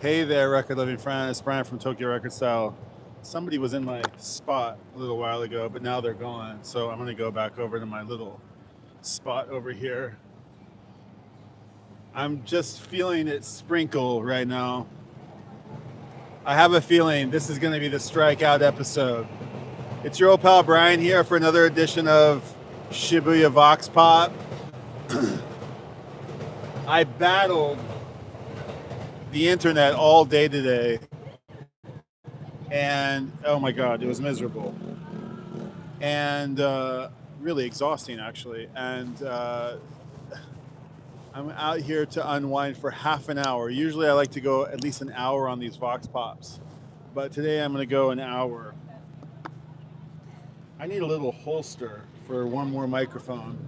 Hey there, record loving friend. It's Brian from TokyoRecordStyle. Somebody was in my spot a little while ago, but now they're gone. So I'm going to go back over to my little spot over here. I'm just feeling it sprinkle right now. I have a feeling this is going to be the strikeout episode. It's your old pal Brian here for another edition of Shibuya Vox Pop. I battled the internet all day today, and oh my god, it was miserable and really exhausting actually. And I'm out here to unwind for half an hour. Usually I like to go at least an hour on these Vox Pops, but today I'm going to go an hour. I need a little holster for one more microphone.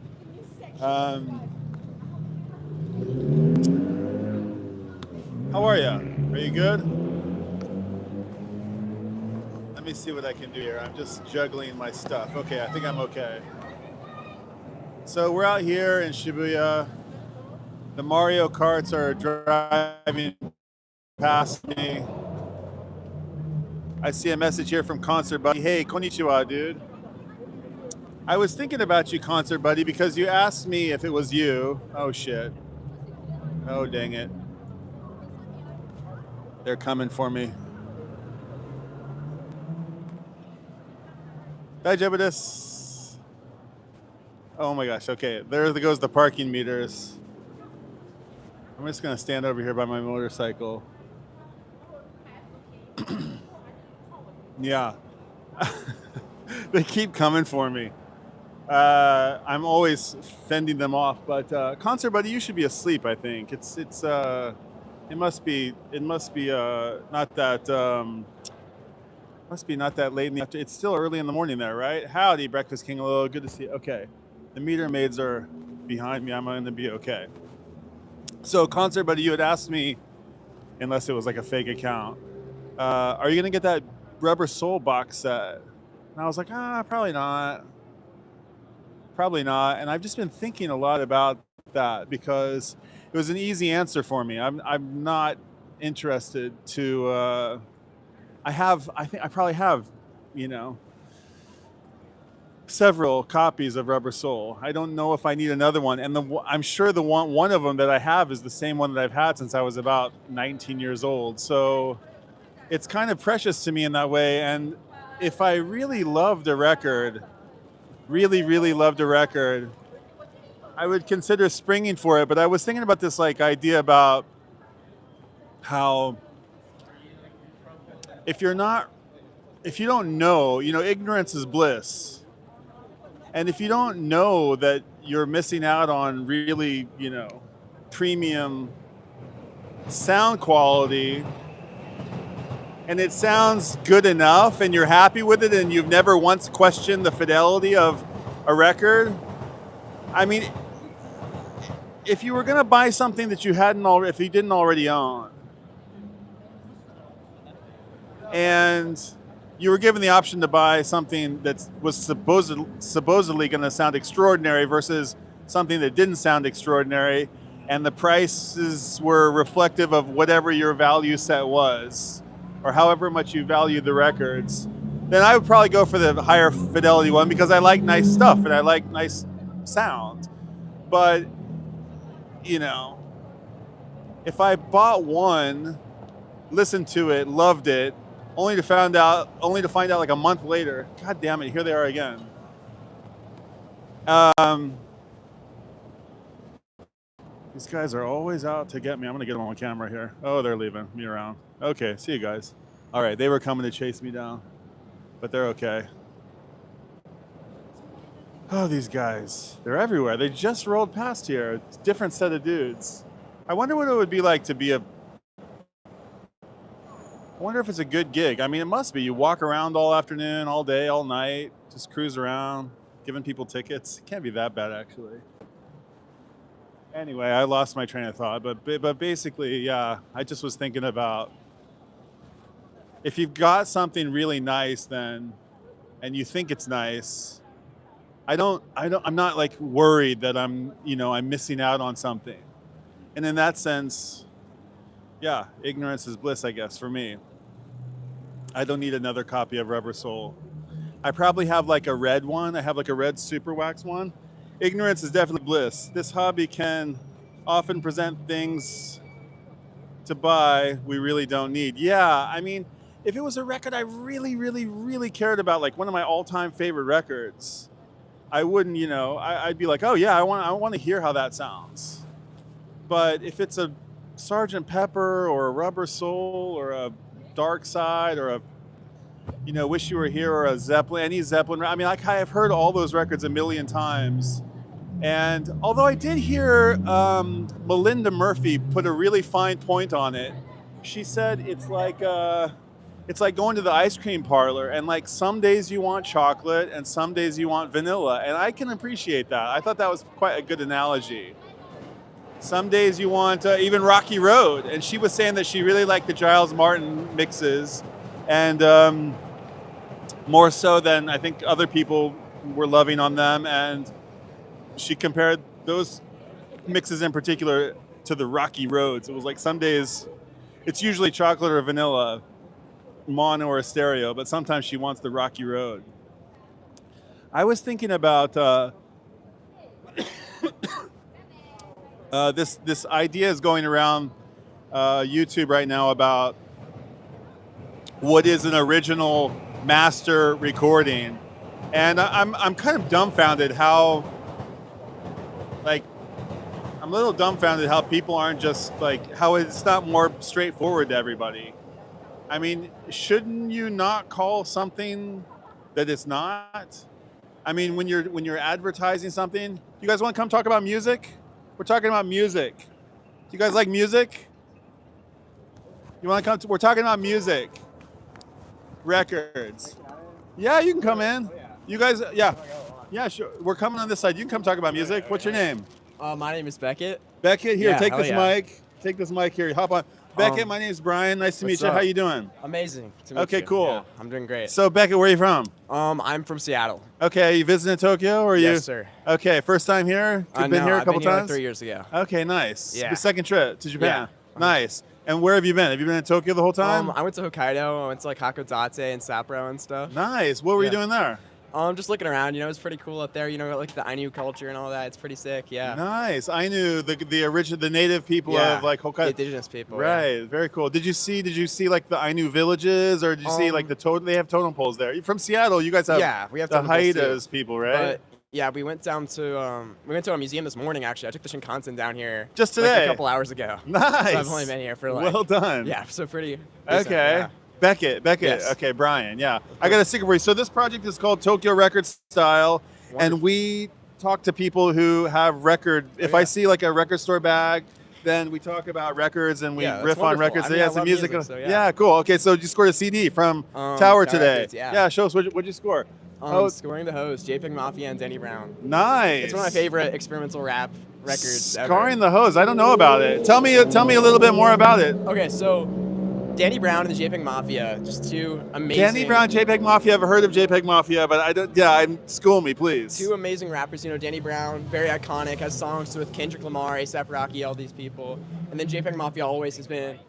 How are you? Are you good? Let me see what I can do here. I'm just juggling my stuff. Okay, I think I'm okay. So we're out here in Shibuya. The Mario Karts are driving past me. I see a message here from Concert Buddy. Hey, konnichiwa, dude. I was thinking about you, Concert Buddy, because you asked me if it was you. Oh, shit. Oh, dang it. They're coming for me. Daijoubu. Oh my gosh, okay. There goes the parking meters. I'm just going to stand over here by my motorcycle. Yeah. They keep coming for me. I'm always fending them off, but Concert Buddy, you should be asleep, I think. It must be not that must be not that late in the afternoon. It's still early in the morning there, right? Howdy, Breakfast King. Hello, good to see you. Okay. The meter maids are behind me. I'm going to be okay. So, Concert Buddy, you had asked me, unless it was like a fake account, are you going to get that Rubber Soul box set? And I was like, probably not. Probably not. And I've just been thinking a lot about that because it was an easy answer for me. I'm not interested to. I think I probably have, several copies of Rubber Soul. I don't know if I need another one, and I'm sure the one of them that I have is the same one that I've had since I was about 19 years old. So it's kind of precious to me in that way. And if I really loved a record, really loved a record, I would consider springing for it. But I was thinking about this idea about how if you don't know, ignorance is bliss. And if you don't know that you're missing out on really, premium sound quality, and it sounds good enough and you're happy with it and you've never once questioned the fidelity of a record, I mean, if you were going to buy something that you if you didn't already own, and you were given the option to buy something that was supposedly going to sound extraordinary versus something that didn't sound extraordinary, and the prices were reflective of whatever your value set was, or however much you valued the records, then I would probably go for the higher fidelity one because I like nice stuff and I like nice sound. But, if I bought one, listened to it, loved it, only to find out like a month later, god damn it, here they are again. These guys are always out to get me. I'm gonna get them on camera here. Oh, they're leaving me around. Okay, see you guys. All right, they were coming to chase me down, but they're okay. Oh, these guys, they're everywhere. They just rolled past here. It's a different set of dudes. I wonder what it would be like to be I wonder if it's a good gig. I mean, it must be. You walk around all afternoon, all day, all night, just cruise around, giving people tickets. It can't be that bad, actually. Anyway, I lost my train of thought, but basically, yeah, I just was thinking about if you've got something really nice, then, and you think it's nice, I'm not worried that I'm missing out on something. And in that sense, Yeah, ignorance is bliss, I guess, for me. I don't need another copy of Rubber Soul. I probably have like a red one. I have like a red super wax one. Ignorance is definitely bliss. This hobby can often present things to buy we really don't need. Yeah, I mean, if it was a record I really, really, really cared about, like one of my all-time favorite records, I wouldn't, I'd be like, oh yeah, I want to hear how that sounds. But if it's a Sgt. Pepper or a Rubber Soul or a Dark Side or a Wish You Were Here or a Zeppelin, any Zeppelin. I mean, like I have heard all those records a million times. And although I did hear Melinda Murphy put a really fine point on it, she said it's like going to the ice cream parlor, and like some days you want chocolate and some days you want vanilla, and I can appreciate that. I thought that was quite a good analogy. Some days you want even Rocky Road, and she was saying that she really liked the Giles Martin mixes, and more so than I think other people were loving on them, and she compared those mixes in particular to the Rocky Roads. It was like some days it's usually chocolate or vanilla, mono or stereo, but sometimes she wants the Rocky Road. I was thinking about this idea is going around YouTube right now about what is an original master recording, and I'm kind of dumbfounded how, like, I'm a little dumbfounded how people aren't just like, how it's not more straightforward to everybody. I mean, shouldn't you not call something that it's not? I mean, when you're advertising something, you guys want to come talk about music? We're talking about music. Do you guys like music? You want to come? We're talking about music, records. Yeah, you can come in. You guys, yeah, sure. We're coming on this side. You can come talk about music. What's your name? My name is Beckett. Beckett, here, take this yeah. mic. Take this mic here. Hop on. Beckett, my name's Brian. Nice to meet you. up? How you doing? Amazing to meet Okay, you. cool. Yeah, I'm doing great. So, Beckett, where are you from? I'm from Seattle. Okay, you visiting Tokyo, or you? Yes, sir. Okay, first time here? You've been No, here a I've couple been here times? like 3 years ago. Okay, nice. Yeah. The second trip to Japan. Yeah. Nice. And where have you been? Have you been in Tokyo the whole time? I went to Hokkaido. I went to like Hakodate and Sapporo and stuff. Nice. What were you doing there? Just looking around. It's pretty cool up there. Like the Ainu culture and all that. It's pretty sick. Yeah. Nice. I knew the original, the native people Yeah, of like the Hokkaido. indigenous people. Right. Yeah. Very cool. Did you see like the Ainu villages, or did you see like the totem? They have totem poles there. You're from Seattle. You guys have we have the totem poles, too. Haidas people, right? But yeah, we went down to a museum this morning. Actually, I took the Shinkansen down here Just today, like a couple hours ago. Nice. So I've only been here for like. Well done. Yeah. So pretty. Okay. Decent, yeah. Beckett. Yes. Okay, Brian. Yeah. I got a secret for you. So this project is called TokyoRecordStyle, and we talk to people who have record. If I see like a record store bag, then we talk about records and we riff on records. I some love music. so yeah. Cool. Okay, so you scored a CD from Tower Tower today. Records, yeah. Show us what'd you score. Scoring the Hose, JPEGMAFIA and Danny Brown. Nice. It's one of my favorite experimental rap records ever. Scoring the Hose. I don't know about it. Tell me a little bit more about it. Okay, so Danny Brown and the JPEG just two amazing. Danny Brown, JPEG Mafia. I've heard of JPEG Mafia, but I don't. Yeah, school me, please. Two amazing rappers. Danny Brown, very iconic, has songs with Kendrick Lamar, A$AP Rocky, all these people. And then JPEG Mafia always has been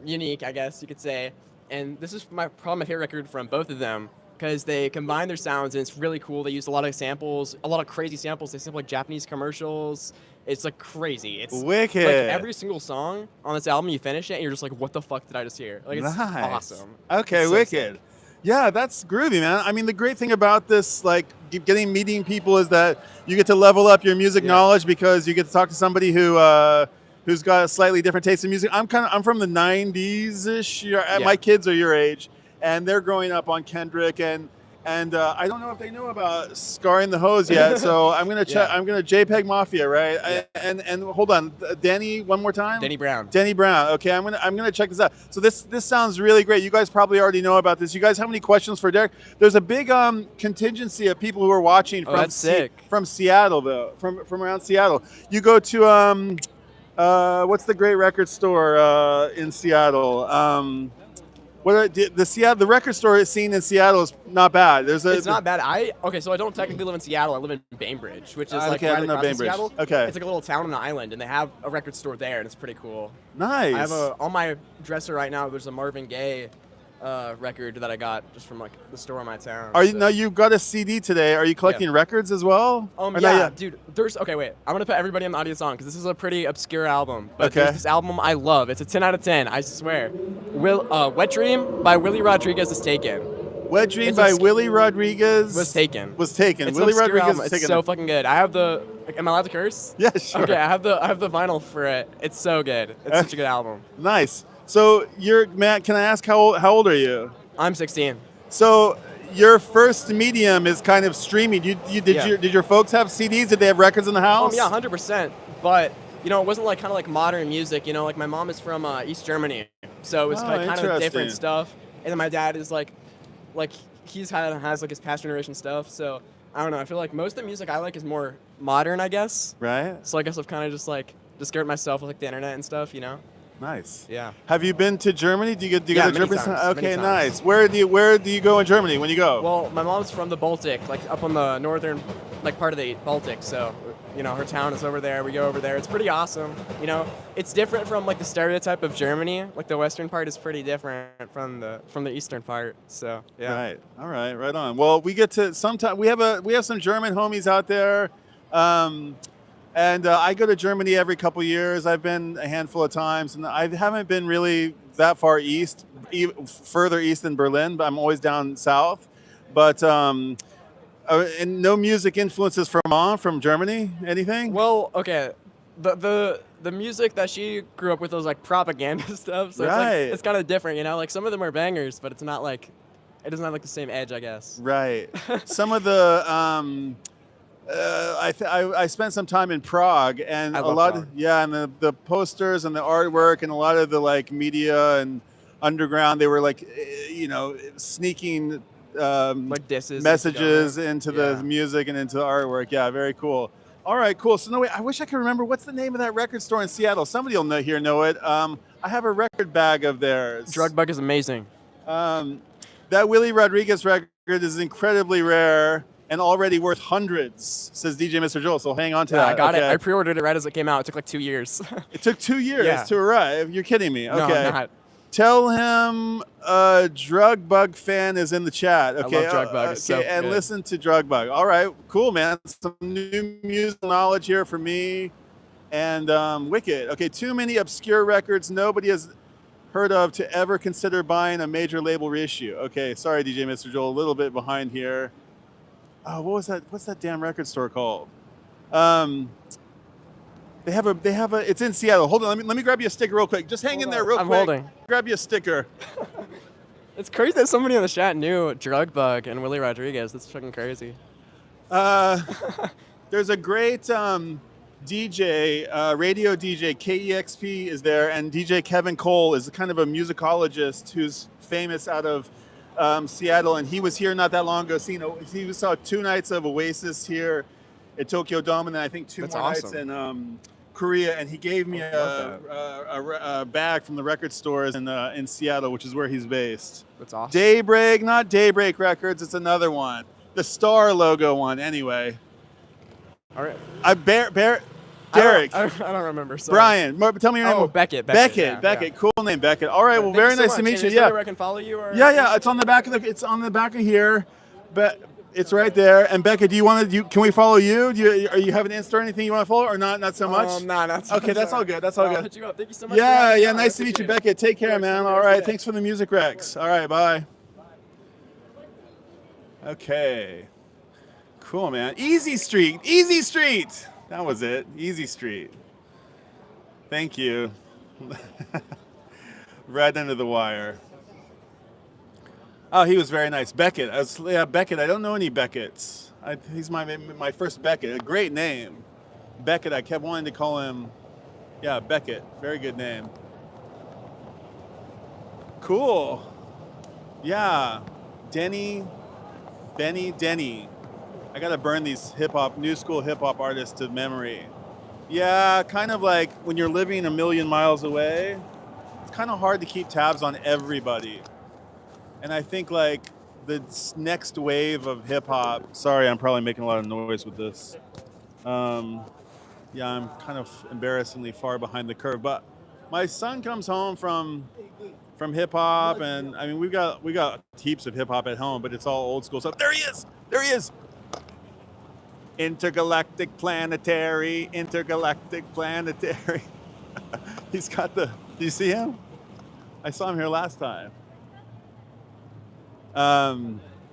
unique, I guess you could say. And this is probably my favorite record from both of them, because they combine their sounds and it's really cool. They use a lot of samples, a lot of crazy samples. They sample like Japanese commercials. It's like crazy. It's wicked. Like every single song on this album, you finish it and you're just like, what the fuck did I just hear? Like, it's awesome. Okay, it's so wicked. sick. Yeah, that's groovy, man. I mean, the great thing about this, like meeting people, is that you get to level up your music knowledge, because you get to talk to somebody who's got a slightly different taste in music. I'm from the 90s-ish. My kids are your age, and they're growing up on Kendrick, and I don't know if they know about Scarring the Hose yet, so I'm gonna check. I'm gonna JPEG Mafia, right? Yeah. And hold on, Danny, one more time. Danny Brown. Danny Brown. Okay, I'm gonna check this out. So this sounds really great. You guys probably already know about this. You guys have any questions for Derek? There's a big contingency of people who are watching from from Seattle, though, from around Seattle. You go to what's the great record store in Seattle? The record store scene in Seattle is not bad. It's not bad. So I don't technically live in Seattle. I live in Bainbridge, which is like okay, I right don't know across from Bainbridge. Seattle. Okay. It's like a little town on an island, and they have a record store there, and it's pretty cool. Nice. I have on my dresser right now. There's a Marvin Gaye record that I got just from like the store in my town. Now you got a CD today. Are you collecting records as well? Yeah, dude. Wait. I'm gonna put everybody in the audience on because this is a pretty obscure album. But okay. There's this album I love. It's a 10 out of 10. I swear. Wet Dream by Willie Rodriguez is taken. Wet Dream by Willie Rodriguez was taken. It's Willie Rodriguez was taken. It's so fucking good. I have the. Am I allowed to curse? Yeah, sure. Okay, I have the vinyl for it. It's so good. It's such a good album. Nice. So Matt, can I ask how old are you? I'm 16. So your first medium is kind of streaming. Did your folks have CDs? Did they have records in the house? Yeah, 100%. But it wasn't kind of like modern music. Like my mom is from East Germany, so it was kind of different stuff. And then my dad is like he's has like his past generation stuff. So I don't know. I feel like most of the music I like is more modern, I guess. Right. So I guess I've kind of just discovered myself with the internet and stuff. Nice. Yeah. Have you been to Germany? Do you go to Germany? Okay, many nice. Where do you go in Germany when you go? Well, my mom's from the Baltic, like up on the northern part of the Baltic. So, her town is over there. We go over there. It's pretty awesome. It's different from the stereotype of Germany. Like the western part is pretty different from the eastern part. So, yeah. Right. All right. Right on. Well, we get to sometime. We have some German homies out there. And I go to Germany every couple years. I've been a handful of times, and I haven't been really that far east, further east than Berlin, but I'm always down south. But and no music influences from Germany? Anything? Well, okay. The music that she grew up with was propaganda stuff. So right. It's kind of different, some of them are bangers, but it's not it doesn't have the same edge, I guess. Right. Some of the I spent some time in Prague, and and the posters and the artwork and a lot of the media and underground, they were sneaking disses messages into the music and into the artwork. Yeah, very cool. All right, cool. So I wish I could remember what's the name of that record store in Seattle. Somebody will know it. I have a record bag of theirs. Drug Bug is amazing. That Willie Rodriguez record is incredibly rare and already worth hundreds, says DJ Mr. Joel. So hang on to that. I got it. I pre-ordered it right as it came out. It took 2 years. It took 2 years to arrive. You're kidding me. Okay. No, I'm not. Tell him a Drug Bug fan is in the chat. Okay. I love Drug Bug. It's so and good. Listen to Drug Bug. All right. Cool, man. Some new music knowledge here for me. And Wicked. Okay. Too many obscure records nobody has heard of to ever consider buying a major label reissue. Okay. Sorry, DJ Mr. Joel. A little bit behind here. Oh, what was that? What's that damn record store called? They have a. It's in Seattle. Hold on. Let me grab you a sticker real quick. Just hang in there real quick. I'm holding. Grab you a sticker. It's crazy that somebody in the chat knew Drug Bug and Willie Rodriguez. That's fucking crazy. There's a great DJ, radio DJ, KEXP is there, and DJ Kevin Cole is kind of a musicologist who's famous out of Seattle, and he was here not that long ago. He saw 2 nights of Oasis here at Tokyo Dome, and then I think 2 more nights in Korea. And he gave me a bag from the record stores in Seattle, which is where he's based. That's awesome. Daybreak, not Daybreak Records. It's another one, the Star logo one. Anyway, all right. Derek. I don't remember. Sorry. Brian, tell me your name. Oh, Beckett. Beckett. Yeah. Cool name, Beckett. All right. Well, very nice to meet you. Is there where I can follow you? Or? Yeah. It's on the back of It's on the back of here, but it's right there. And Beckett, can we follow you? Are you have an Insta or anything you want to follow, or not? Not so much. Nah, not so much. Okay, that's all good. That's all good. I'll hit you up. Thank you so much. Yeah. Nice to meet you, Beckett. Take care, man. All right. Thanks for the music, Rex. All right. Bye. Okay. Cool, man. Easy Street. That was it. Easy Street. Thank you. Right under the wire. Oh, he was very nice. Beckett. Beckett. I don't know any Becketts. He's my first Beckett. A great name. Beckett. I kept wanting to call him. Yeah, Beckett. Very good name. Cool. Yeah. Denny. I gotta burn these new school hip hop artists to memory. Yeah, kind of like when you're living a million miles away, it's kind of hard to keep tabs on everybody. And I think like the next wave of hip hop. Sorry, I'm probably making a lot of noise with this. Yeah, I'm kind of embarrassingly far behind the curve. But my son comes home from hip hop, and I mean we got heaps of hip hop at home, but it's all old school stuff. There he is. There he is. Intergalactic planetary. He's got the. Do you see him? I saw him here last time.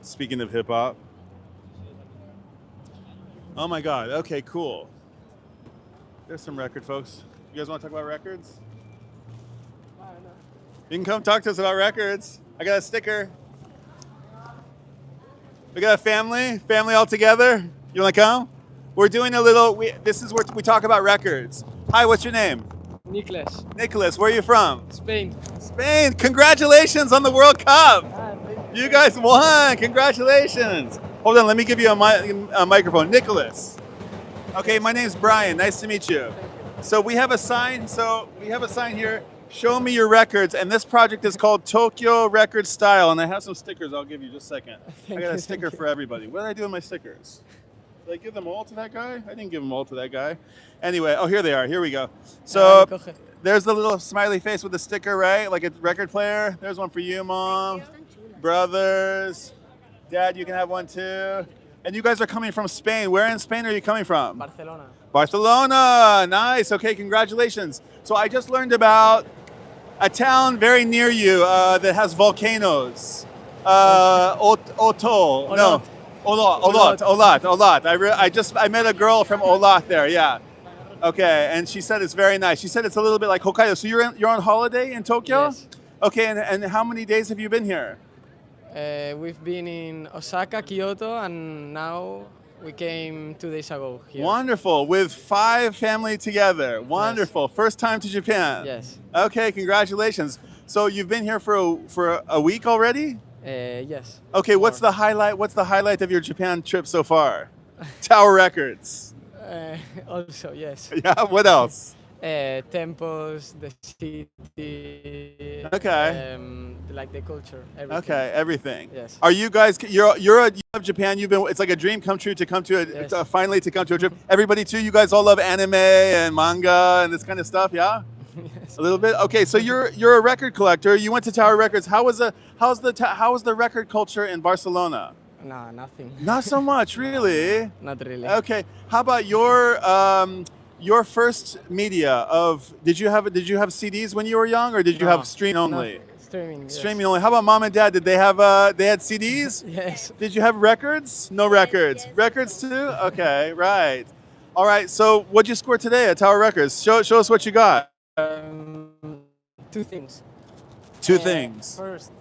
Speaking of hip hop. Oh my God. Okay, cool. There's some record folks. You guys want to talk about records? You can come talk to us about records. I got a sticker. We got a family all together. You want to come? We're doing a little, this is where we talk about records. Hi, what's your name? Nicholas. Nicholas, where are you from? Spain. Spain. Congratulations on the World Cup. You guys won. Congratulations. Hold on, let me give you a microphone. Nicholas. Okay, my name's Brian. Nice to meet you. So we have a sign. Here. Show me your records. And this project is called TokyoRecordStyle. And I have some stickers I'll give you just a second. I got a sticker for everybody. What did I do with my stickers? Did I give them all to that guy? I didn't give them all to that guy. Anyway, oh, here they are. Here we go. So there's the little smiley face with the sticker, right? Like a record player. There's one for you, Mom. Brothers. Dad, you can have one too. And you guys are coming from Spain. Where in Spain are you coming from? Barcelona. Barcelona. Nice. Okay, congratulations. So I just learned about a town very near you that has volcanoes. Otol. No. Olat. I met a girl from Olat there. Yeah. Okay, and she said it's very nice. She said it's a little bit like Hokkaido. So you're on holiday in Tokyo? Yes. Okay, and how many days have you been here? We've been in Osaka, Kyoto, and now we came 2 days ago here. Wonderful. With 5 family together. Wonderful. Yes. First time to Japan. Yes. Okay, congratulations. So you've been here for a week already? Yes. Okay, what's the highlight of your Japan trip so far? Tower Records. Also, yes. Yeah, what else? Temples, the city. Okay. Like the culture, everything. Okay, everything. Yes. Are you guys? You love Japan. It's like a dream come true to come to Yes. Finally to come to a trip. Everybody too. You guys all love anime and manga and this kind of stuff. Yeah. Yes. A little bit. Okay, so you're a record collector. You went to Tower Records. How was the record culture in Barcelona? No, nothing. Not so much, really. Not really. Okay. How about your first media of? Did you have CDs when you were young, or did you have stream only? No, streaming. Yes. Streaming only. How about mom and dad? Did they have they had CDs? Yes. Did you have records? No records. Yes. Records too? Okay, right. All right. So what'd you score today at Tower Records? Show us what you got. 2 things. Two things. First,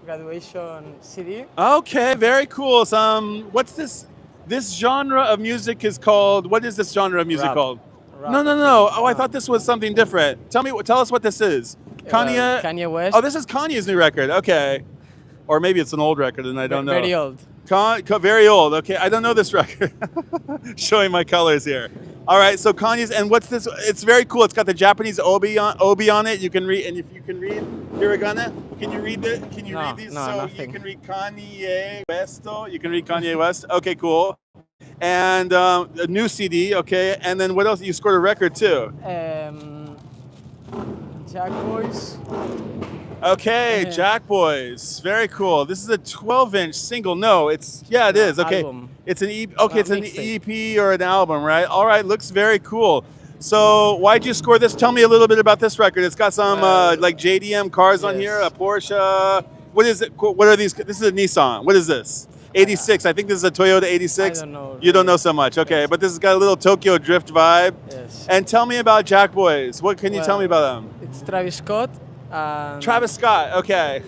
graduation CD. Okay, very cool. What's this? This genre of music is called. What is this genre of music Rap. called? Rap. No. Oh, I thought this was something different. Tell us what this is. Kanye. Kanye West. Oh, this is Kanye's new record. Okay, or maybe it's an old record and I don't know. Very old. Very old. Okay, I don't know this record. Showing my colors here. All right, so Kanye's, and what's this? It's very cool. It's got the Japanese obi on it. You can read, and if you can read, hiragana. Can you read it? Can you No, read these? no, So nothing. you can read Kanye West. You can read Kanye West. Okay, cool. And a new CD. Okay, and then what else? You scored a record too. Jack Boys. Okay, Yeah. Jack Boys. Very cool. This is a 12-inch single. No, it is. Okay. Album. It's an EP. Okay, it's an Mixtape. EP or an album, right? All right, looks very cool. So, why'd you score this? Tell me a little bit about this record. It's got some like JDM cars on yes. here, a Porsche. What is it? What are these? This is a Nissan. What is this? 86. I think this is a Toyota 86. I don't know. You don't know so much. Okay, but this has got a little Tokyo Drift vibe. Yes. And tell me about Jack Boys. What can you tell me about them? It's Travis Scott. Travis Scott. Okay.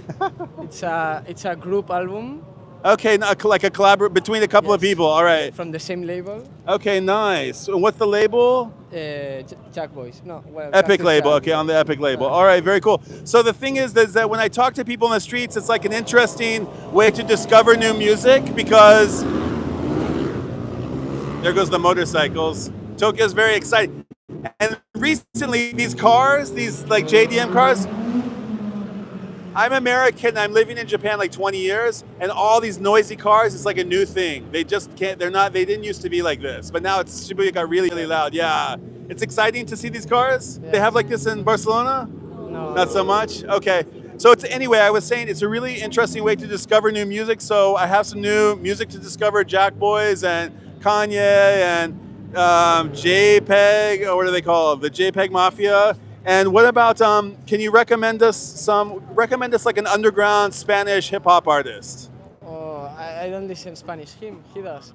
It's a group album Okay, like a collaborate between a couple of Yes. people. All right. from the same label. Okay, nice. And what's the label? Jack Boys. No. Well, Epic Captain label. Jack. Okay, on the Epic label. All right, very cool. So the thing is that when I talk to people in the streets, it's like an interesting way to discover new music because there goes the motorcycles. Tokyo's very exciting. And recently, these cars, these like JDM cars, I'm American. I'm living in Japan like 20 years, and all these noisy cars, it's like a new thing. They just can't. They're not. They didn't used to be like this, but now it's Shibuya got really, really loud. Yeah, it's exciting to see these cars. Yeah. They have like this in Barcelona. No. Not so much. Okay. So it's anyway. I was saying it's a really interesting way to discover new music. So I have some new music to discover: Jack Boys and Kanye and JPEG. Or what do they call it? The JPEG Mafia. And what about can you recommend us like an underground Spanish hip hop artist? Oh, I don't listen Spanish. He does.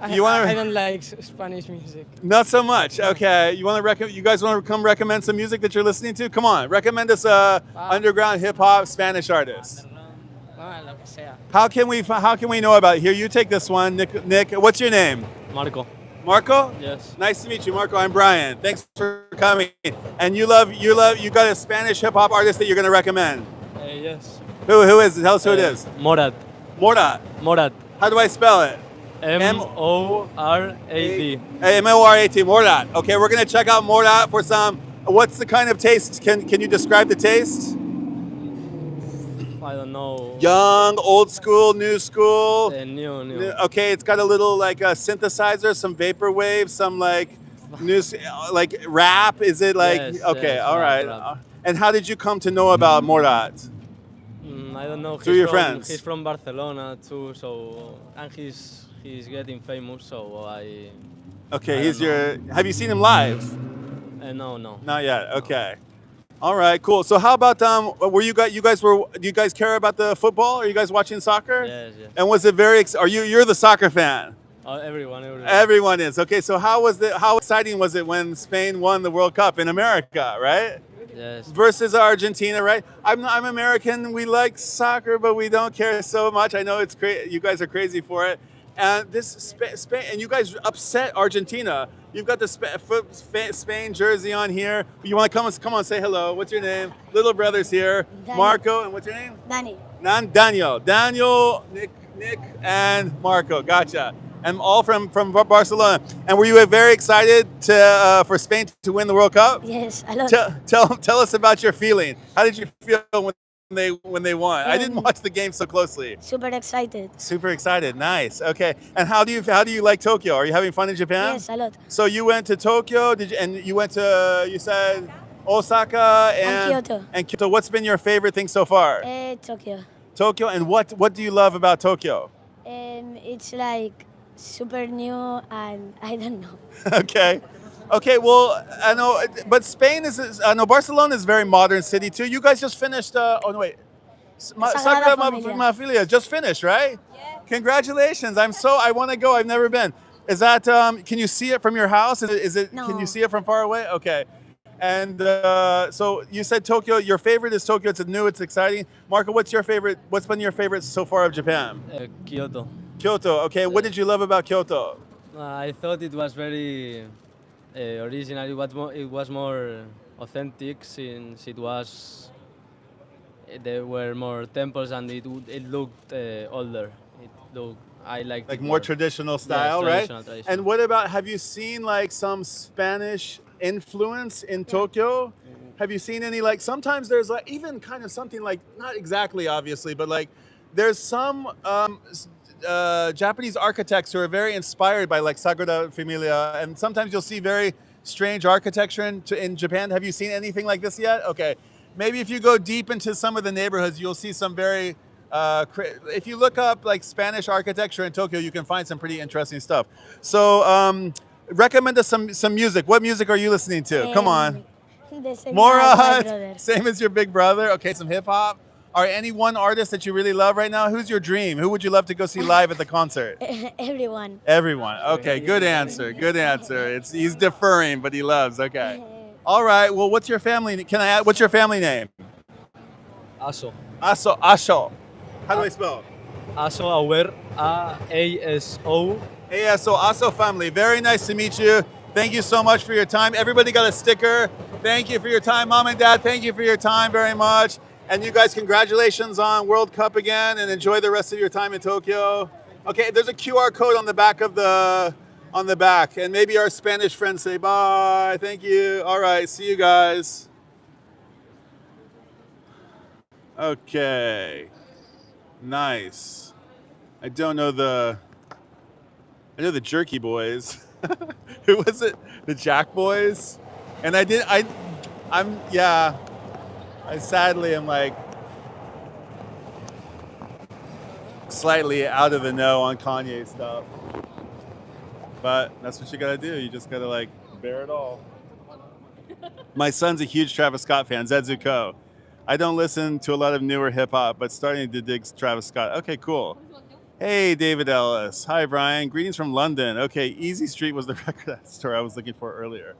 You wanna- I don't like Spanish music. Not so much. Okay. You guys want to come recommend some music that you're listening to? Come on, recommend us a underground hip hop Spanish artist. Ah, lo que sea. How can we know about it? Here, you take this one, Nick. What's your name? Marco. Marco? Yes. Nice to meet you, Marco. I'm Brian. Thanks for coming. And you got a Spanish hip hop artist that you're going to recommend. Yes. Who is it? Tell us who it is. Morat. Morat. Morat. How do I spell it? M-O-R-A-D. M-O-R-A-T. Morat. Okay, we're going to check out Morat for some. What's the kind of taste? Can you describe the taste? I don't know. Young, old school, new school. New. Okay, it's got a little like a synthesizer, some vaporwave, some like new, like rap. Is it like Yes, okay? yes, All right. rap. And how did you come to know about Morat? I don't know. Through your friends. He's from Barcelona too, so and he's getting famous. So I. Okay, I he's don't your. Have you seen him live? No. Not yet. Okay. All right, cool. So how about do you guys care about the football? Are you guys watching soccer? Yes. And was it you're the soccer fan? Everyone. Everyone is. Okay, so how exciting was it when Spain won the World Cup in America, right? Yes. Versus Argentina, right? I'm American. We like soccer, but we don't care so much. I know it's crazy. You guys are crazy for it. And this Spain, and you guys upset Argentina. You've got the Spain jersey on here. You want to come on, say hello. What's your name? Little brother's here. Danny. Marco, and what's your name? Danny. Daniel, Nick, and Marco. Gotcha. And all from Barcelona. And were you very excited for Spain to win the World Cup? Yes, a lot. Tell us about your feeling. How did you feel when they won? I didn't watch the game so closely. Super excited. Super excited. Nice. Okay. And how do you like Tokyo? Are you having fun in Japan? Yes, a lot. So you went to Tokyo, you went to, you said Osaka And Kyoto. And Kyoto. What's been your favorite thing so far? Tokyo. Tokyo. And what do you love about Tokyo? It's like super new and I don't know. Okay. Okay, well, I know, but Barcelona is a very modern city too. You guys just finished, Sagrada Familia just finished, right? Yeah. Congratulations. I want to go. I've never been. Is that, can you see it from your house? No. Can you see it from far away? Okay. And so you said Tokyo, your favorite is Tokyo. It's new, it's exciting. Marco, what's been your favorite so far of Japan? Kyoto. Kyoto, okay. What did you love about Kyoto? I thought it was very original. It was more authentic since there were more temples and it looked older. I liked Like it more traditional style, yes, right? traditional. And what about, have you seen like some Spanish influence in Tokyo? Have you seen any, like, sometimes there's like even kind of something like, not exactly obviously, but like there's some Japanese architects who are very inspired by like Sagrada Familia, and sometimes you'll see very strange architecture in Japan. Have you seen anything like this yet? Okay, maybe if you go deep into some of the neighborhoods, you'll see some very, if you look up like Spanish architecture in Tokyo, you can find some pretty interesting stuff. So recommend us some music. What music are you listening to? Come on. The same as my Morat, brother. same as your big brother. Okay, some hip hop. Are any one artist that you really love right now? Who's your dream? Who would you love to go see live at the concert? Everyone. Everyone. Okay, good answer. Good answer. He's deferring, but he loves. Okay. All right. Well, what's your family? Can I add? What's your family name? Aso. Asho. How do I spell? Aso Auer. A-S-O. Aso family. Very nice to meet you. Thank you so much for your time. Everybody got a sticker. Thank you for your time, Mom and Dad. Thank you for your time very much. And you guys, congratulations on World Cup again, and enjoy the rest of your time in Tokyo. Okay, there's a QR code on the back and maybe our Spanish friends say bye. Thank you. All right, see you guys. Okay. Nice. I know the Jerky Boys. Who was it? The Jack Boys? And I sadly am like slightly out of the know on Kanye stuff. But that's what you gotta do. You just gotta like bear it all. My son's a huge Travis Scott fan, Zetsuko. I don't listen to a lot of newer hip hop, but starting to dig Travis Scott. Okay, cool. Hey, David Ellis. Hi, Brian. Greetings from London. Okay, Easy Street was the record store I was looking for earlier.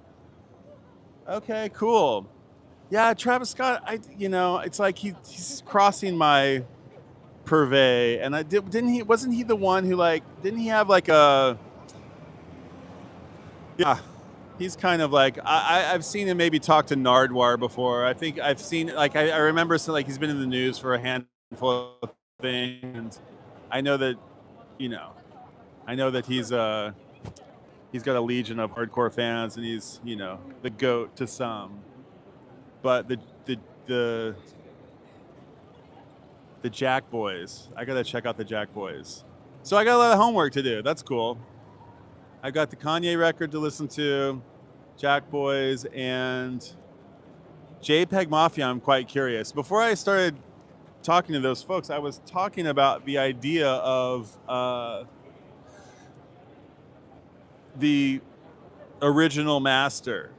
Okay, cool. Yeah, Travis Scott. It's like he's crossing my purvey, and wasn't he the one who didn't he have like a yeah. He's kind of like I've seen him maybe talk to Nardwar before. I think I've seen I remember he's been in the news for a handful of things. I know that he's got a legion of hardcore fans, and he's the GOAT to some. But the Jack Boys, I gotta check out the Jack Boys. So I got a lot of homework to do. That's cool. I got the Kanye record to listen to, Jack Boys, and JPEGMAFIA. I'm quite curious. Before I started talking to those folks, I was talking about the idea of the original master.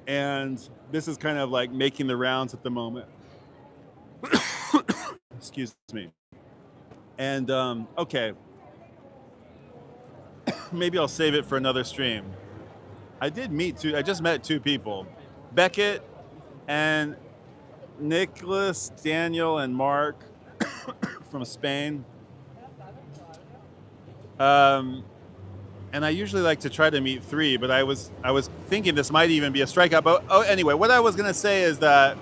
And this is kind of like making the rounds at the moment. Excuse me. And, okay. Maybe I'll save it for another stream. I just met two people. Beckett and Nicholas, Daniel, and Mark from Spain. And I usually like to try to meet three, but I was thinking this might even be a strikeout. But anyway, what I was gonna say is that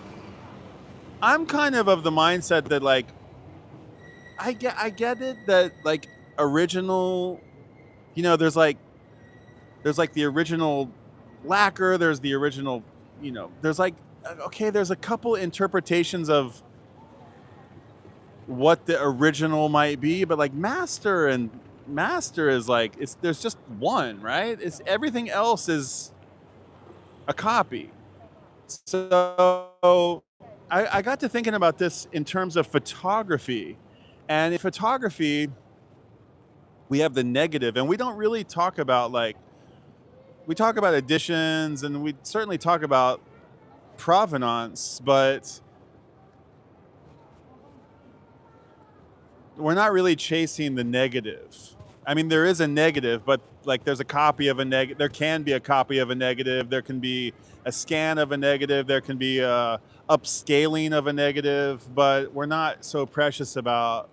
I'm kind of the mindset that like I get it that like original, there's like the original lacquer, there's the original, there's like there's a couple interpretations of what the original might be, but like master is like there's just one, right? It's everything else is a copy. So I got to thinking about this in terms of photography. And in photography, we have the negative, and we don't really talk about we talk about editions, and we certainly talk about provenance, but we're not really chasing the negative. I mean, there is a negative, but like there's a copy of a negative. There can be a copy of a negative. There can be a scan of a negative. There can be a upscaling of a negative, but we're not so precious about,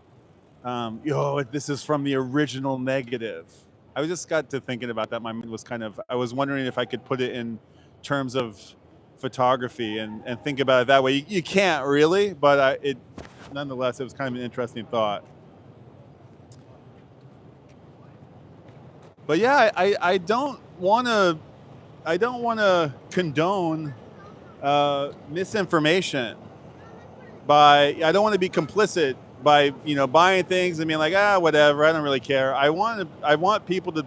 this is from the original negative. I just got to thinking about that. My mind was I was wondering if I could put it in terms of photography and think about it that way. You can't really, but nonetheless, it was kind of an interesting thought. But yeah, I don't want to condone misinformation. I don't want to be complicit by buying things and being like, whatever, I don't really care. I want people to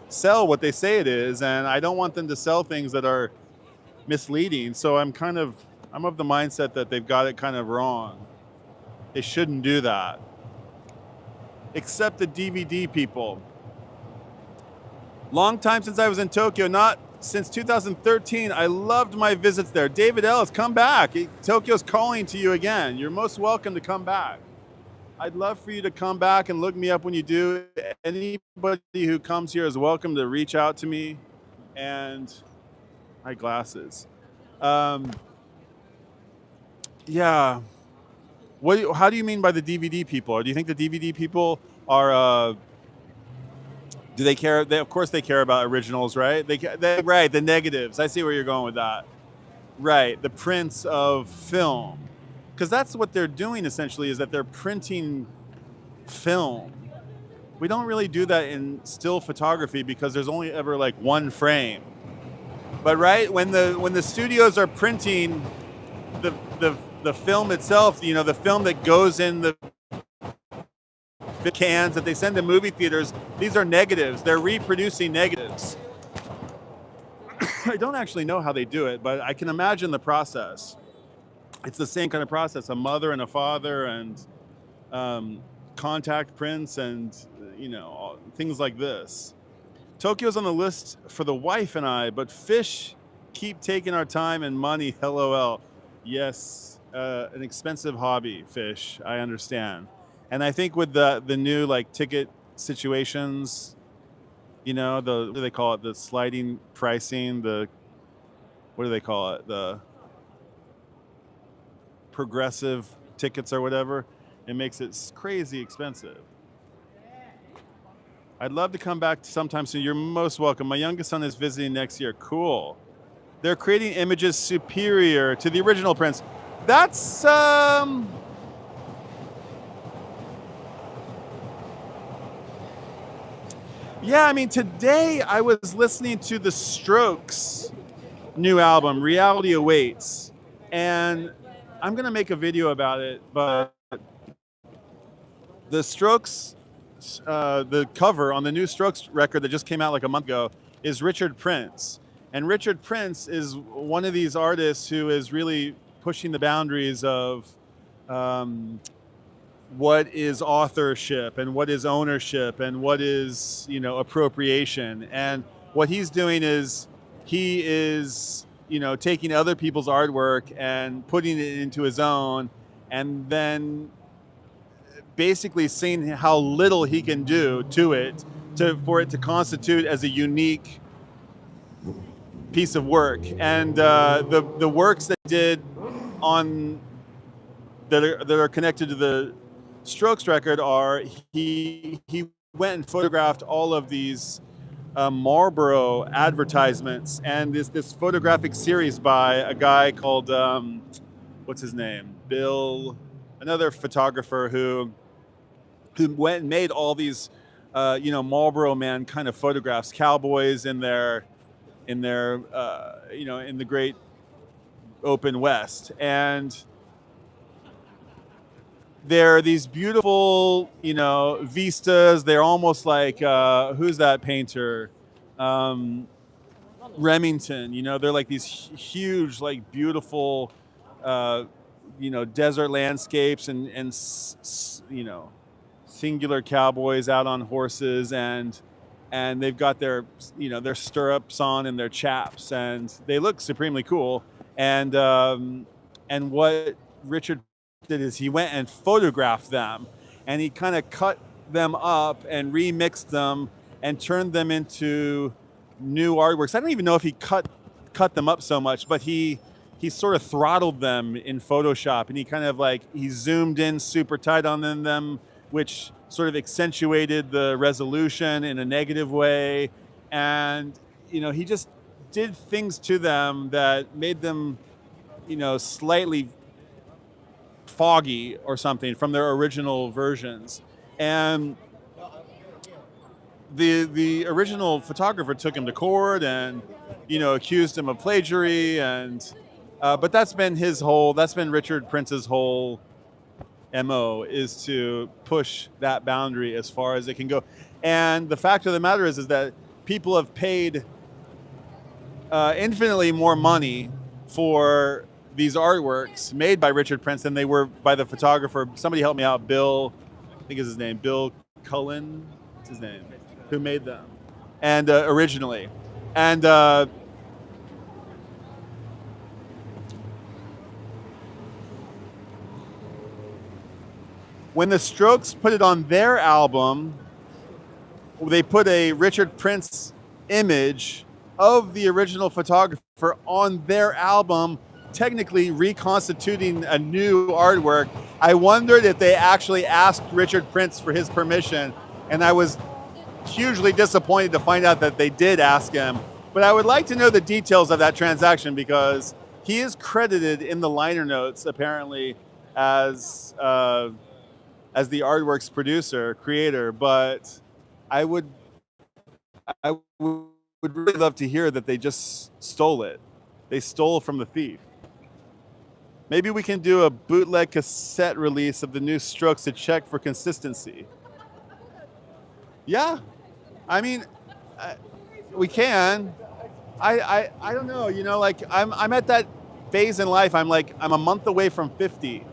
sell what they say it is, and I don't want them to sell things that are misleading. So I'm of the mindset that they've got it kind of wrong. They shouldn't do that. Except the DVD people. Long time since I was in Tokyo, not since 2013. I loved my visits there. David Ellis, come back. Tokyo's calling to you again. You're most welcome to come back. I'd love for you to come back and look me up when you do. Anybody who comes here is welcome to reach out to me. And my glasses. Yeah. How do you mean by the DVD people? Or do you think the DVD people are... do they care? Of course they care about originals, right? Right, the negatives. I see where you're going with that. Right, the prints of film. Because that's what they're doing, essentially, is that they're printing film. We don't really do that in still photography because there's only ever like one frame. But right, when the studios are printing the the film itself, you know, the film that goes in the cans that they send to movie theaters, these are negatives. They're reproducing negatives. I don't actually know how they do it, but I can imagine the process. It's the same kind of process, a mother and a father and contact prints and, you know, things like this. Tokyo's on the list for the wife and I, but fish keep taking our time and money, LOL. Yes, an expensive hobby, fish, I understand. And I think with the new like ticket situations, you know, what do they call it? The sliding pricing, what do they call it? The progressive tickets or whatever. It makes it crazy expensive. I'd love to come back sometime soon. You're most welcome. My youngest son is visiting next year. Cool. They're creating images superior to the original prints. That's yeah, I mean, today I was listening to the Strokes' new album, Reality Awaits, and I'm gonna make a video about it, but the Strokes, the cover on the new Strokes record that just came out like a month ago is Richard Prince. And Richard Prince is one of these artists who is really pushing the boundaries of what is authorship and what is ownership and what is, you know, appropriation. And what he's doing is he is, you know, taking other people's artwork and putting it into his own, and then basically seeing how little he can do to it for it to constitute as a unique piece of work. And the works that did on that are connected to the Strokes record are he went and photographed all of these Marlboro advertisements, and this photographic series by a guy called what's his name, Bill, another photographer who went and made all these you know, Marlboro Man kind of photographs, cowboys in their you know, in the great open West. And they're these beautiful, you know, vistas. They're almost like, who's that painter? Remington, you know, they're like these huge, like beautiful, you know, desert landscapes and you know, singular cowboys out on horses, and they've got their, you know, their stirrups on and their chaps, and they look supremely cool. And what Richard did is he went and photographed them, and he kind of cut them up and remixed them and turned them into new artworks. I don't even know if he cut them up so much, but he sort of throttled them in Photoshop, and he kind of like, he zoomed in super tight on them, which sort of accentuated the resolution in a negative way. And, you know, he just did things to them that made them, you know, slightly foggy or something from their original versions. And the original photographer took him to court and, you know, accused him of plagiary, and but that's been Richard Prince's whole MO, is to push that boundary as far as it can go. And the fact of the matter is that people have paid infinitely more money for these artworks made by Richard Prince than they were by the photographer. Somebody help me out. Bill, I think is his name, Bill Cullen, what's his name, who made them, and originally. And when the Strokes put it on their album, they put a Richard Prince image of the original photographer on their album, technically reconstituting a new artwork. I wondered if they actually asked Richard Prince for his permission, and I was hugely disappointed to find out that they did ask him. But I would like to know the details of that transaction, because he is credited in the liner notes apparently as the artwork's creator. But I would really love to hear that they just stole it. They stole from the thief. Maybe we can do a bootleg cassette release of the new Strokes to check for consistency. Yeah, I mean, we can. I don't know. You know, like I'm at that phase in life. I'm a month away from 50,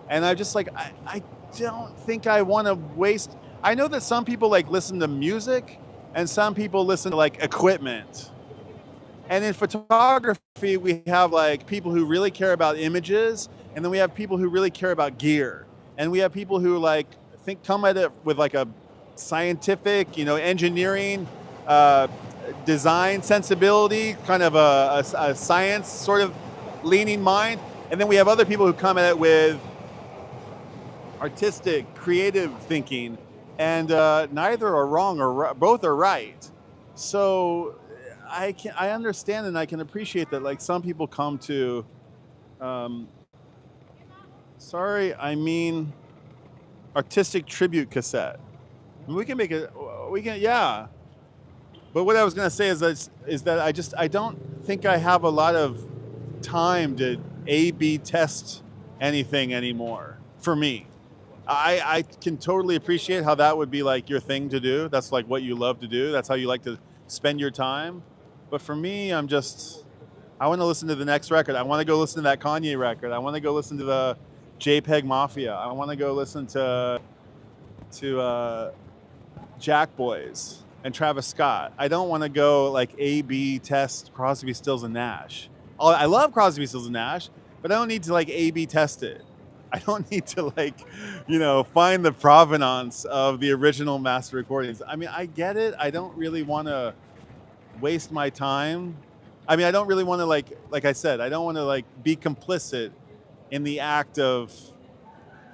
and I'm just like I don't think I want to waste. I know that some people like listen to music, and some people listen to like equipment. And in photography, we have like people who really care about images, and then we have people who really care about gear, and we have people who like come at it with like a scientific, you know, engineering, design sensibility, kind of a science sort of leaning mind, and then we have other people who come at it with artistic, creative thinking, and neither are wrong or both are right. So I understand and I can appreciate that. Like some people come to, sorry, I mean, artistic tribute cassette. We can make it. We can, yeah. But what I was gonna say is that I don't think I have a lot of time to A/B test anything anymore. For me, I can totally appreciate how that would be like your thing to do. That's like what you love to do. That's how you like to spend your time. But for me, I want to listen to the next record. I want to go listen to that Kanye record. I want to go listen to the JPEGMAFIA. I want to go listen to Jack Boys and Travis Scott. I don't want to go like A/B test Crosby, Stills, and Nash. I love Crosby, Stills, and Nash, but I don't need to like A/B test it. I don't need to like, you know, find the provenance of the original master recordings. I mean, I get it. I don't really want to waste my time. I mean, I don't really want to like I said, I don't want to like be complicit in the act of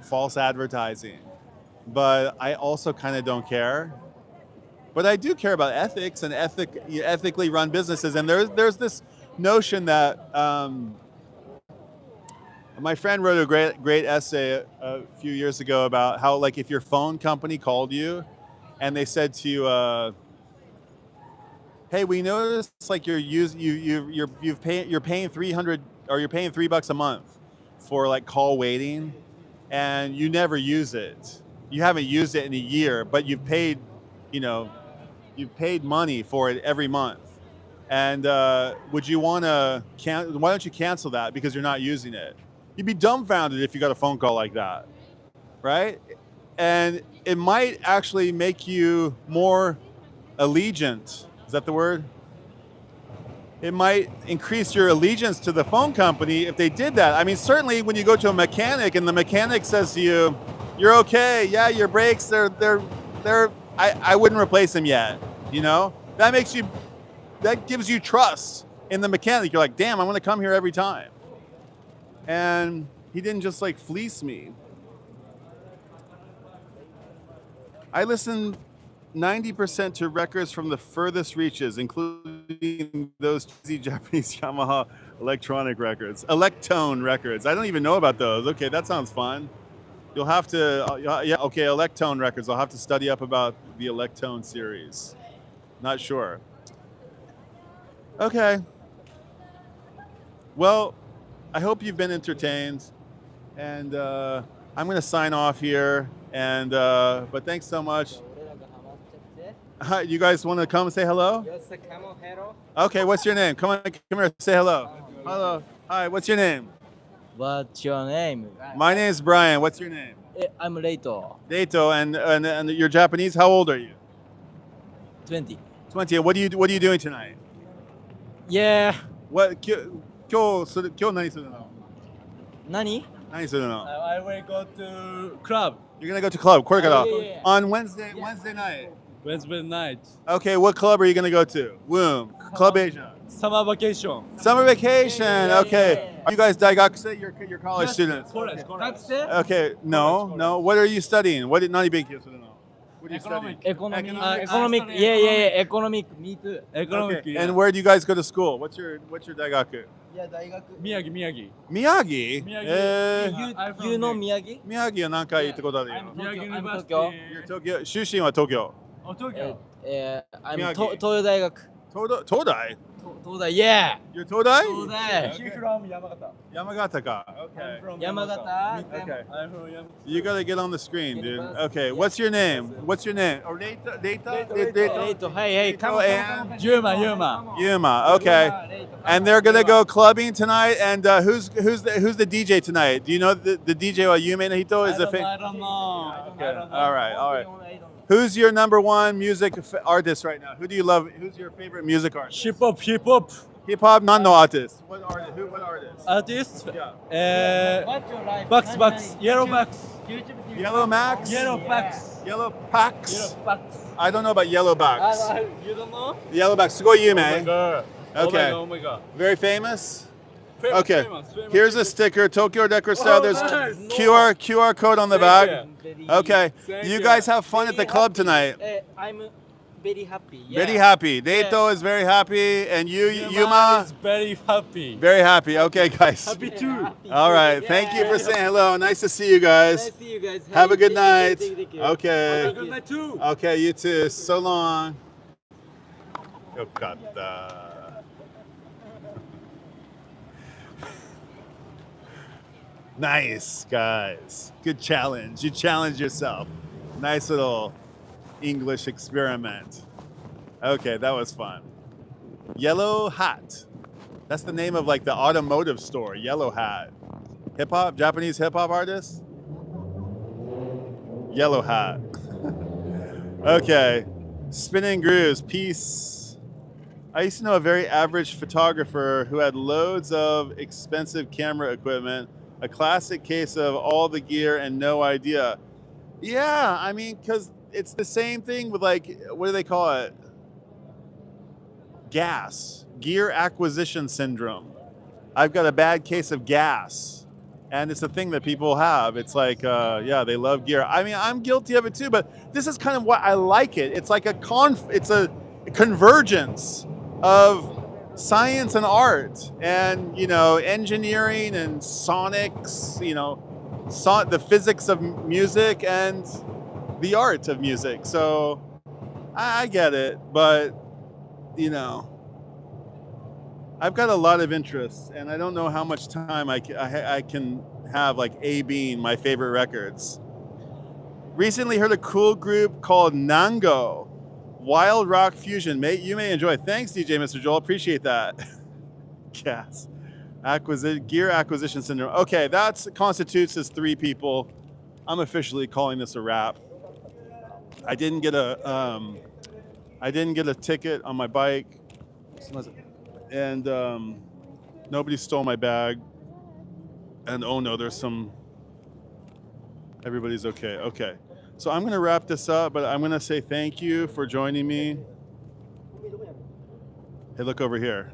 false advertising. But I also kind of don't care. But I do care about ethics and ethically run businesses. And there's this notion that my friend wrote a great essay a few years ago about how like if your phone company called you and they said to you, hey, we noticed like you're paying $300 or you're paying $3 a month for like call waiting, and you never use it. You haven't used it in a year, but you've paid money for it every month. And would you want to why don't you cancel that because you're not using it? You'd be dumbfounded if you got a phone call like that, right? And it might actually make you more allegiant. Is that the word? It might increase your allegiance to the phone company if they did that. I mean, certainly when you go to a mechanic and the mechanic says to you, you're okay, yeah, your brakes, I wouldn't replace them yet, you know? That gives you trust in the mechanic. You're like, damn, I'm gonna come here every time. And he didn't just like fleece me. I listen 90% to records from the furthest reaches, including those cheesy Japanese Yamaha electronic records. Electone records. I don't even know about those. Okay, that sounds fun. You'll have to, okay, Electone records. I'll have to study up about the Electone series. Not sure. Okay. Well, I hope you've been entertained. And I'm going to sign off here. And but thanks so much. You guys want to come and say hello? Okay, what's your name? Come here, say hello. Hello. Hi, what's your name? What's your name? My name is Brian. What's your name? I'm Reito. Reito, and you're Japanese. How old are you? 20. 20. And what are you doing tonight? Yeah. What? 今日何するの? 何? 何するの? I will go to club. You're gonna go to club. これから. Yeah. On Wednesday night. Wednesday night. Okay, what club are you gonna go to? Womb. Club Asia. Summer vacation. Summer vacation. Okay. Are you guys daigakusei? You're college students. Correct. Okay. No. What are you studying? What are you studying? What are you studying? Economic. Yeah. Economic. Me too. Economic. Okay. And where do you guys go to school? What's your daigaku? Miyagi. Miyagi? You know Miyagi? Miyagi は何回行ったことあるよ。I'm Tokyo. You're Tokyo. 出身は東京。I'm Miyagi. Toyo 大学. Todai? Yeah. You're Todai? Todai. Okay. from Yamagata. Yamagata ka. Okay. Yamagata. Okay. I'm from Yamagata. You gotta get on the screen, dude. Okay. What's your name? What's your name? Or Data? Data? Hey, come on. And Yuma. Yuma. Okay. And they're gonna go clubbing tonight. And who's the DJ tonight? Do you know the DJ? Yume Nahito is the I don't know. Okay. All right. Who's your number one music artist right now? Who do you love? Who's your favorite music artist? Hip hop. Hip hop, not no artist. What artist? What artist? Artist. Yeah. Bucks. Yellow Bucks. Yellow Max. Yellow Bucks. Yellow Pax. Yellow Bucks. I don't know about Yellow Bucks. You don't know? Yellow Bucks. Sugoi Yume. God. Okay. Oh my God. Very famous. Famous, Okay. famous. Here's a sticker. TokyoRecordStyle. There's nice. QR code on the back. Okay. Thank You you. guys have fun at the club tonight. I'm very happy. Very happy. Dato is very happy, and Yuma is very happy. very happy. Okay, guys. Happy too. All right. Thank you for saying hello. Nice to see you guys. Nice to see you guys. Have a good night. Thank you. Okay. Good night too. Okay, you too. So long. Yokata. Nice, guys. Good challenge. You challenge yourself. Nice little English experiment. Okay, that was fun. Yellow Hat. That's the name of like the automotive store, Yellow Hat. Hip hop, Japanese hip hop artist? Yellow Hat. Okay. Spinning Grooves, peace. I used to know a very average photographer who had loads of expensive camera equipment, a classic case of all the gear and no idea. Yeah, I mean, because it's the same thing with like, what do they call it? Gas, gear acquisition syndrome. I've got a bad case of gas. And it's a thing that people have. It's like, yeah, they love gear. I mean, I'm guilty of it too, but this is kind of what I like it. It's like it's a convergence of science and art and, engineering and sonics, the physics of music and the art of music. So I get it, but, I've got a lot of interests, and I don't know how much time I can have, like, A being my favorite records. Recently heard a cool group called Nango, Wild Rock Fusion. You may enjoy. Thanks, DJ Mr. Joel. Appreciate that. Gas. Gear acquisition syndrome. Okay, that constitutes as 3 people. I'm officially calling this a wrap. I didn't get a ticket on my bike. And nobody stole my bag. And oh no, everybody's okay. Okay. So I'm going to wrap this up, but I'm going to say thank you for joining me. Hey, look over here.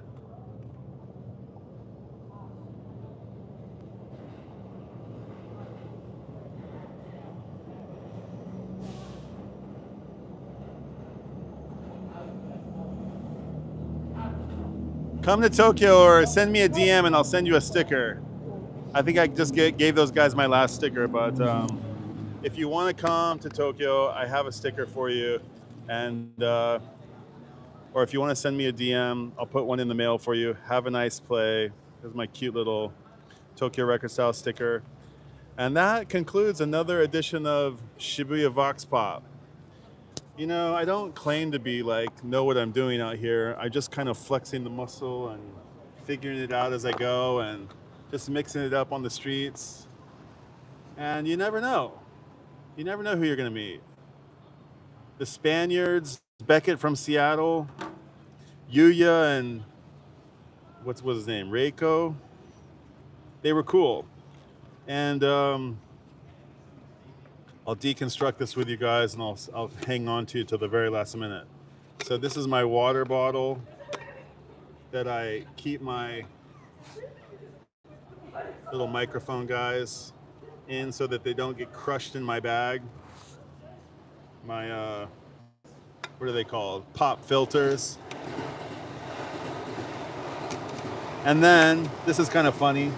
Come to Tokyo or send me a DM and I'll send you a sticker. I think I just gave those guys my last sticker, but if you want to come to Tokyo, I have a sticker for you. And or if you want to send me a DM, I'll put one in the mail for you. Have a nice play. Here's my cute little TokyoRecordStyle sticker. And that concludes another edition of Shibuya Vox Pop. I don't claim to be know what I'm doing out here. I just kind of flexing the muscle and figuring it out as I go and just mixing it up on the streets. And you never know. You never know who you're going to meet. The Spaniards, Beckett from Seattle, Yuya and what was his name? Reiko. They were cool. And I'll deconstruct this with you guys and I'll hang on to it till the very last minute. So this is my water bottle that I keep my little microphone guys in so that they don't get crushed in my bag. My, what are they called? Pop filters. And then, this is kind of funny.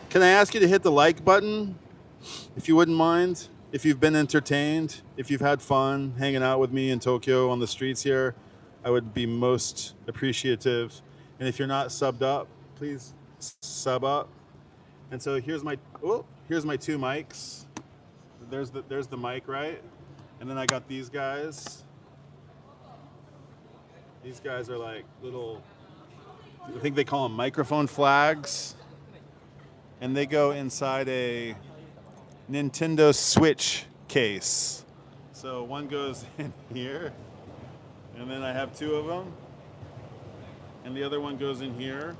Can I ask you to hit the like button, if you wouldn't mind? if you've been entertained, if you've had fun hanging out with me in Tokyo on the streets here, I would be most appreciative. And if you're not subbed up, please sub up. And so here's my two mics. There's the mic, right? And then I got these guys. These guys are like little, I think they call them microphone flags. And they go inside a Nintendo Switch case. So one goes in here, and then I have two of them. And the other one goes in here.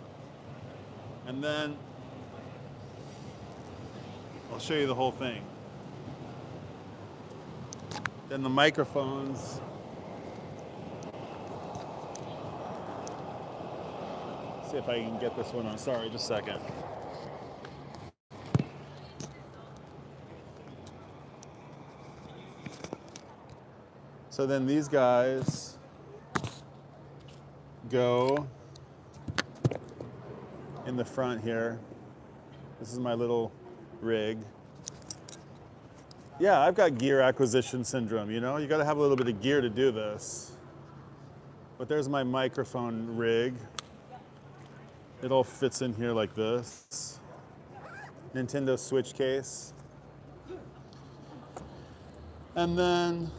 And then I'll show you the whole thing. Then the microphones. See if I can get this one on. Sorry, just a second. So then these guys go in the front here. This is my little rig. Yeah, I've got gear acquisition syndrome, you know? You gotta have a little bit of gear to do this. But there's my microphone rig. It all fits in here like this. Nintendo Switch case. And then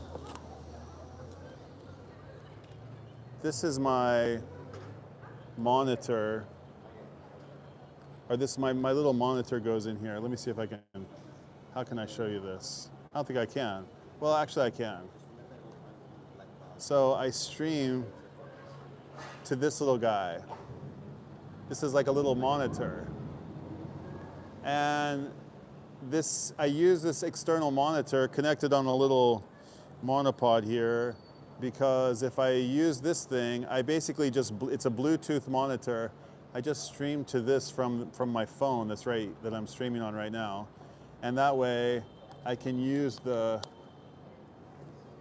this is my monitor, or this my little monitor goes in here. Let me see if I can, how can I show you this? I don't think I can. Well, actually I can. So I stream to this little guy. This is like a little monitor. And this, I use this external monitor connected on a little monopod here, because if I use this thing, I basically just, it's a Bluetooth monitor. I just stream to this from my phone that I'm streaming on right now. And that way I can use the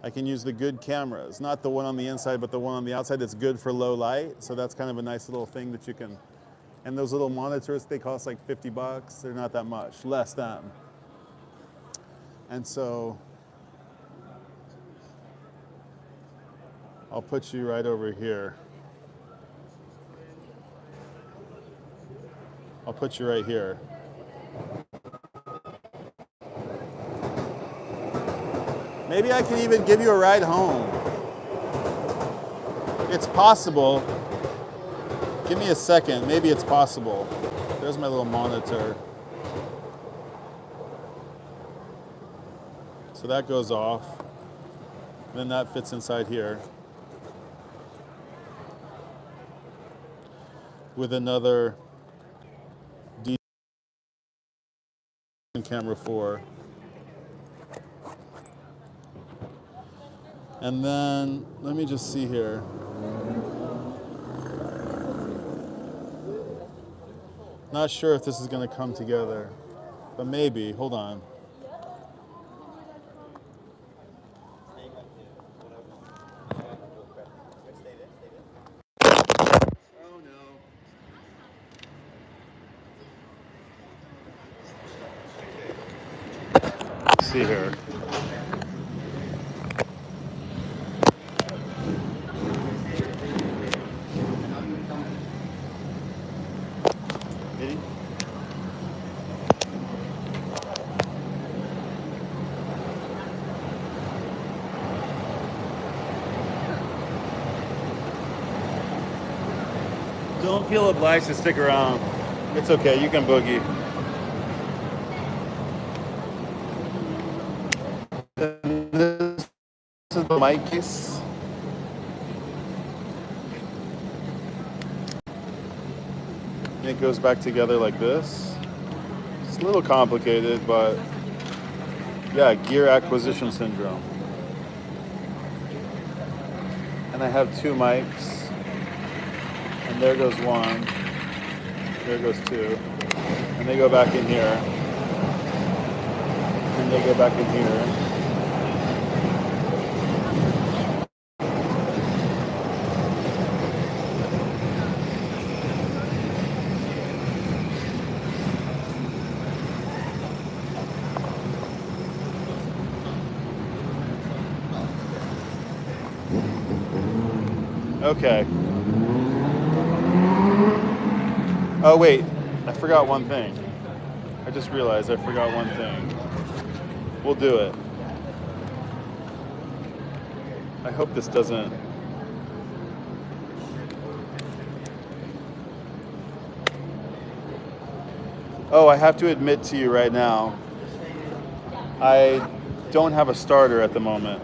good cameras, not the one on the inside, but the one on the outside that's good for low light. So that's kind of a nice little thing that you can, and those little monitors, they cost like $50. They're not that much, less than. And so I'll put you right over here. I'll put you right here. Maybe I can even give you a ride home. It's possible. Give me a second. Maybe it's possible. There's my little monitor. So that goes off. Then that fits inside here with another D camera 4. And then, let me just see here. Not sure if this is gonna come together, but maybe, hold on. Oh no. Let's see here. Don't feel obliged to stick around. It's okay, you can boogie. This is the mic case. And it goes back together like this. It's a little complicated, but yeah, gear acquisition syndrome. And I have two mics. And there goes one, there goes two, and they go back in here, and they go back in here. Okay. Oh wait, I forgot one thing. I just realized I forgot one thing. We'll do it. I hope this doesn't... Oh, I have to admit to you right now, I don't have a starter at the moment.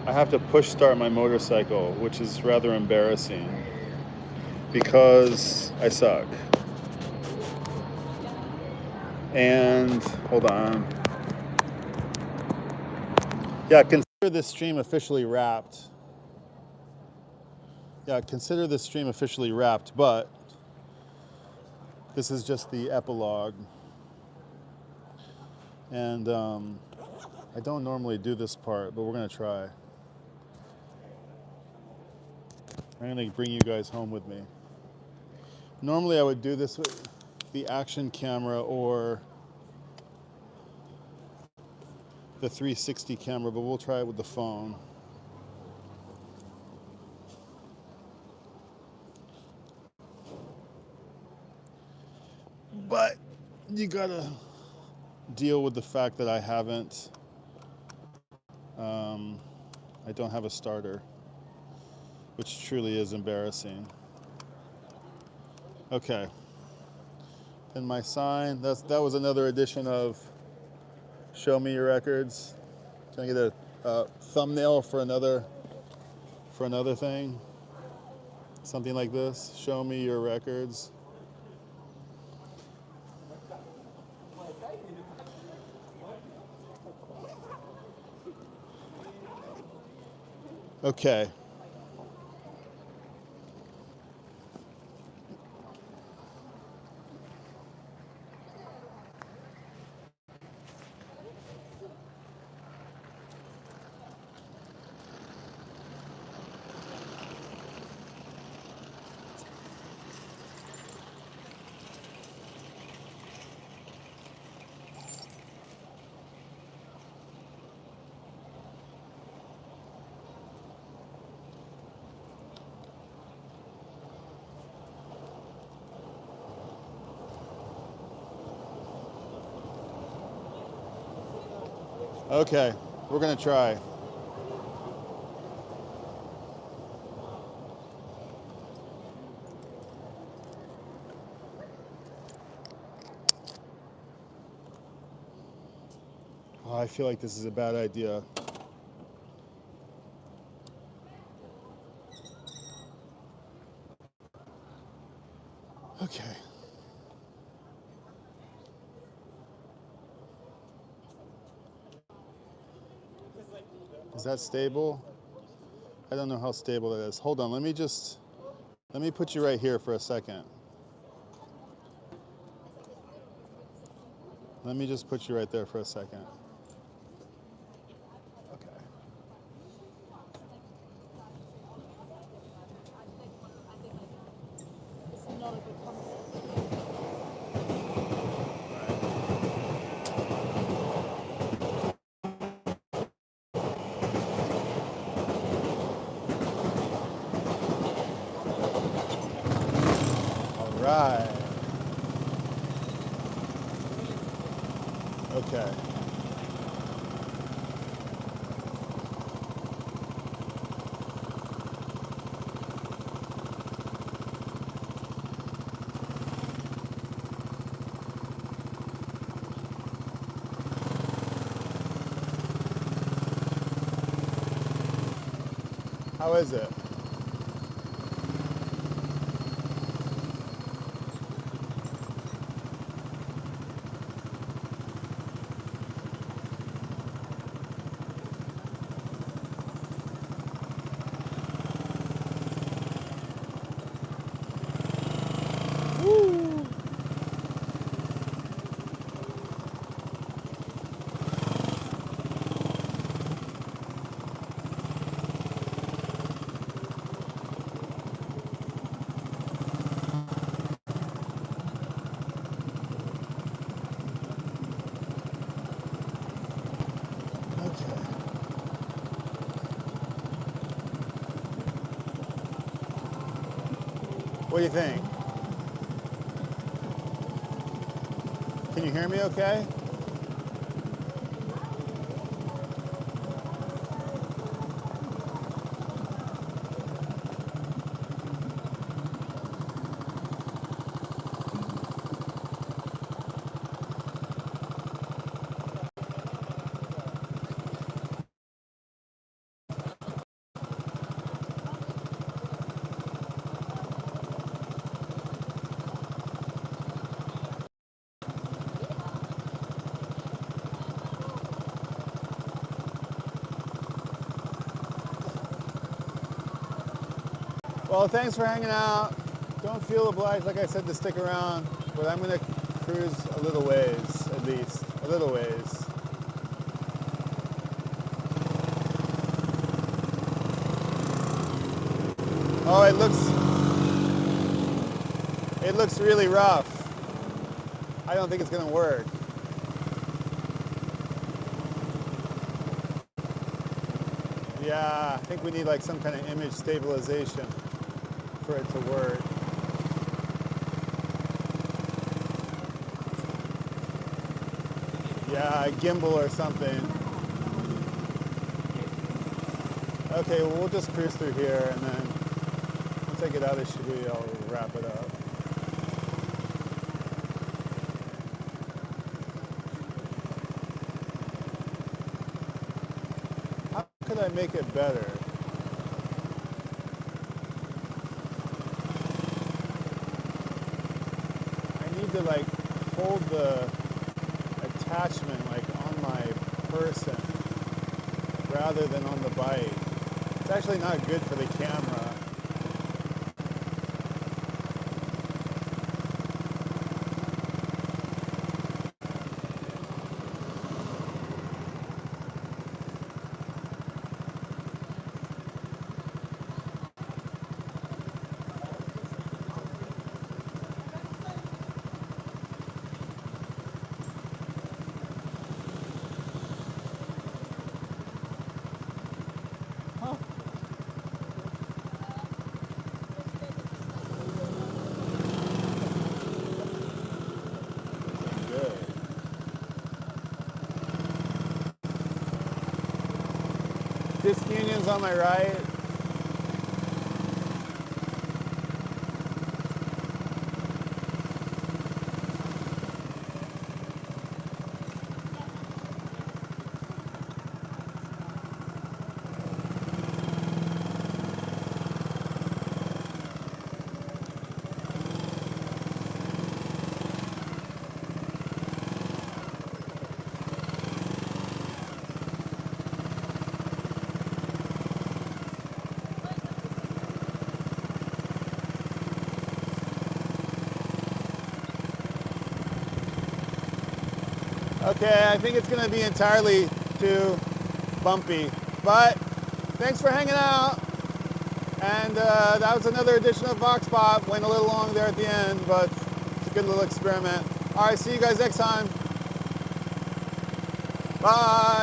I have to push start my motorcycle, which is rather embarrassing because I suck. And hold on. Yeah, consider this stream officially wrapped. Yeah, consider this stream officially wrapped, but this is just the epilogue. And I don't normally do this part, but we're gonna try. I'm gonna bring you guys home with me. Normally I would do this with the action camera or the 360 camera, but we'll try it with the phone. But you gotta deal with the fact that I haven't, I don't have a starter, which truly is embarrassing. Okay. And my sign, that was another edition of Show Me Your Records. Can I get a thumbnail for another thing? Something like this, Show Me Your Records. Okay. Okay, we're gonna try. Oh, I feel like this is a bad idea. Okay. Is that stable? I don't know how stable that is. Hold on, let me put you right here for a second. Let me just put you right there for a second. Okay. All right. Okay. How is it? Woo. What do you think? Can you hear me okay? Well, thanks for hanging out. Don't feel obliged, like I said, to stick around, but I'm gonna cruise a little ways, at least. A little ways. Oh, it looks really rough. I don't think it's gonna work. Yeah, I think we need like some kind of image stabilization for it to work. Yeah, a gimbal or something. Okay, well, we'll just cruise through here, and then once I get out of Shibuya, I'll wrap it up. How could I make it better? I need to like hold the attachment like on my person rather than on the bike. It's actually not good for the camera. Disunion's on my right. Okay, I think it's going to be entirely too bumpy, but thanks for hanging out. And that was another edition of Vox Pop. Went a little long there at the end, but it's a good little experiment. All right, see you guys next time. Bye.